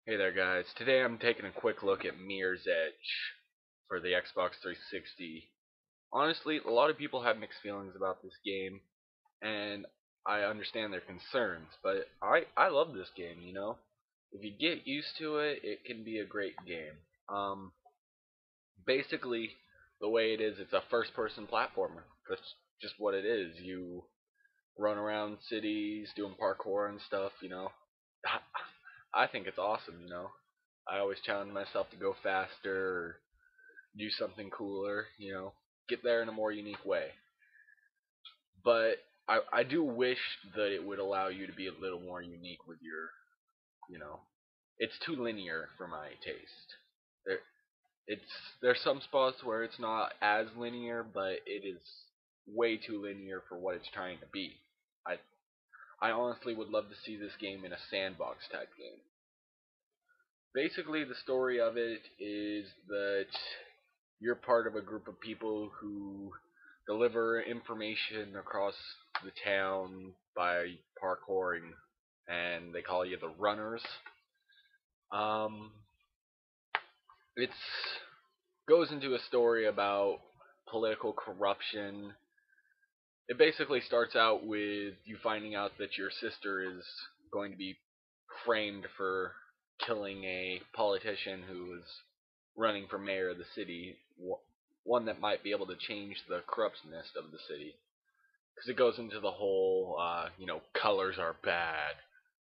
Hey there, guys. Today I'm taking a quick look at Mirror's Edge for the Xbox 360. Honestly, a lot of people have mixed feelings about this game, and I understand their concerns, but I love this game, you know? If you get used to it, it can be a great game. Um, Basically, the way it is, it's a first-person platformer. That's just what it is. You run around cities doing parkour and stuff, you know? I think it's awesome, you know? I always challenge myself to go faster or do something cooler, you know, get there in a more unique way. But I do wish that it would allow you to be a little more unique with your, you know, it's too linear for my taste. There, it's there's some spots where it's not as linear, but it is way too linear for what it's trying to be. I I honestly would love to see this game in a sandbox type game. Basically, the story of it is that you're part of a group of people who deliver information across the town by parkouring, and they call you the runners. Um, it goes into a story about political corruption. It basically starts out with you finding out that your sister is going to be framed for killing a politician who was running for mayor of the city, one that might be able to change the corruptness of the city. Because it goes into the whole, colors are bad,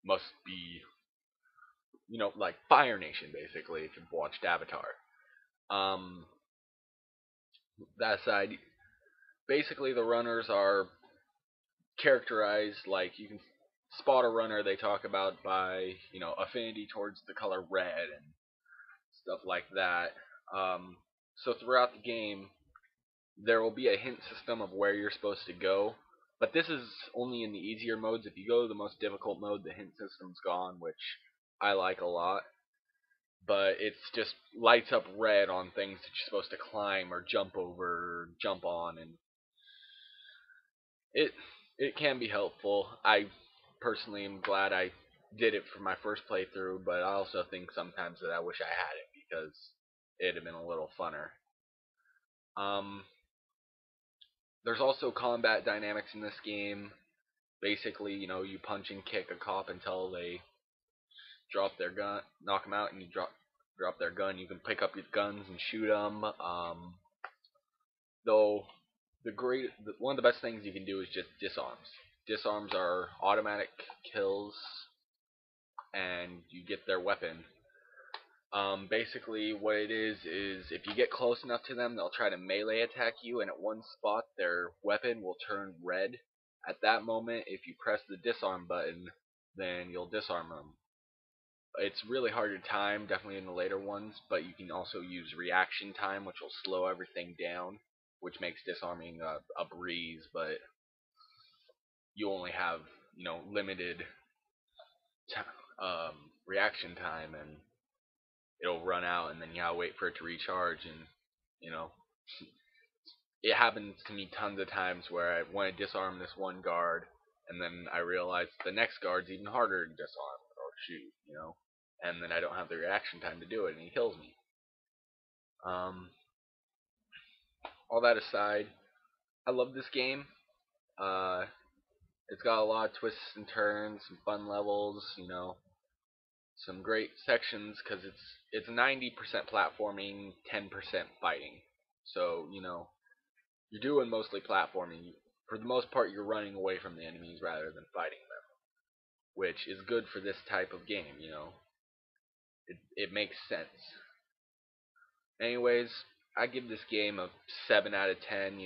must be, like Fire Nation, basically, if you've watched Avatar. Um, that side, basically, the runners are characterized like you can spot a runner they talk about by, affinity towards the color red and stuff like that. Um, so throughout the game, there will be a hint system of where you're supposed to go. But this is only in the easier modes. If you go to the most difficult mode, the hint system's gone, which I like a lot. But it's just lights up red on things that you're supposed to climb or jump over or jump on, and it it can be helpful. I personally am glad I did it for my first playthrough, but I also think sometimes that I wish I had it because it'd have been a little funner. Um, there's also combat dynamics in this game. Basically, you punch and kick a cop until they drop their gun, knock them out, and you drop their gun. You can pick up your guns and shoot them. Though one of the best things you can do is just disarms. Disarms are automatic kills, and you get their weapon. Basically, what it is if you get close enough to them, they'll try to melee attack you, and at one spot, their weapon will turn red. At that moment, if you press the disarm button, then you'll disarm them. It's really hard to time, definitely in the later ones, but you can also use reaction time, which will slow everything down, which makes disarming a breeze, but you only have, limited reaction time, and it'll run out, and then you gotta wait for it to recharge, and, you know, it happens to me tons of times where I want to disarm this one guard, and then I realize the next guard's even harder to disarm or shoot, and then I don't have the reaction time to do it, and he kills me. Um, all that aside, I love this game. Uh, it's got a lot of twists and turns, some fun levels, some great sections because it's 90% platforming, 10% fighting. So you're doing mostly platforming. For the most part, you're running away from the enemies rather than fighting them, which is good for this type of game. It makes sense. Anyways, I give this game a 7 out of 10.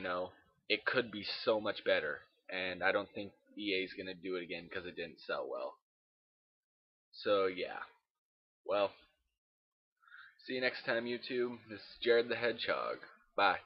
It could be so much better, and I don't think EA's gonna do it again because it didn't sell well. So yeah, well, see you next time, YouTube. This is Jared the Hedgehog. Bye.